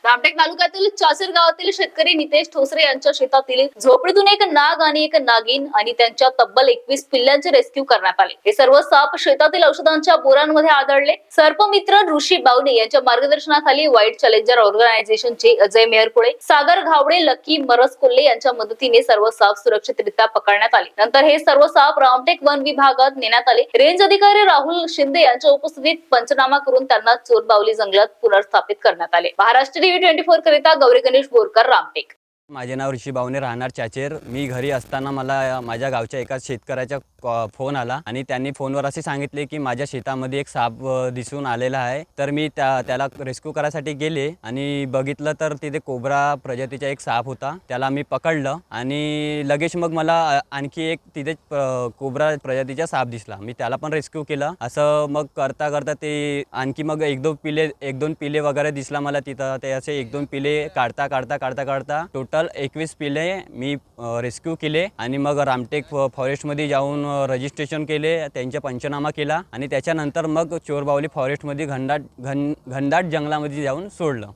रामटेक तालुक्यातील चासर गावातील शेतकरी नितेश ठोसरे यांच्या शेतातील झोपडीतून एक नाग आणि एक नागिन आणि त्यांच्या तब्बल 21 पिल्लांचे रेस्क्यू करण्यात आले। हे सर्व साप शेतातील औषधांच्या बोरांमध्ये आढळले। सर्पमित्र ऋषी बावणे यांच्या मार्गदर्शनाखाली व्हाईट चॅलेंजर ऑर्गनायझेशनचे अजय मेहरकुळे, सागर घावडे, लकी मरस कोल्हे यांच्या मदतीने सर्व साप सुरक्षितरित्या पकडण्यात आले। नंतर हे सर्व साप रामटेक वन विभागात नेण्यात आले। रेंज अधिकारी राहुल शिंदे यांच्या उपस्थितीत पंचनामा करून त्यांना चोरबावली जंगलात पुनर्स्थापित करण्यात आले। महाराष्ट्र टीव्ही 24 करिता गौरी गणेश बोरकर, रामटेक। माझे नाव ऋषी बावणे, राहणार चाचेर। मी घरी असताना मला माझ्या गावच्या एका शेतकऱ्याचा फोन आला आणि त्यांनी फोनवर असे सांगितले की माझ्या शेतामध्ये एक साप दिसून आलेला आहे। तर मी त्याला रेस्क्यू करायसाठी गेले आणि बघितलं तर तिथे कोब्रा प्रजातीचा एक साप होता। त्याला मी पकडलं आणि लगेच मग मला आणखी एक तिथे कोब्रा प्रजातीचा साप दिसला। मी त्याला पण रेस्क्यू केलं। असं मग करता करता ते आणखी मग एक दोन पिले वगैरे दिसला मला तिथं। ते असे एक दोन पिले काढता टोटल 21 पिले मी रेस्क्यू केले आणि मग रामटेक फॉरेस्टमध्ये जाऊन रजिस्ट्रेशन केले, त्यांचा पंचनामा केला आणि त्याच्यानंतर मग चोरबावली फॉरेस्टमध्ये घनदाट जंगलामध्ये जाऊन सोडलं।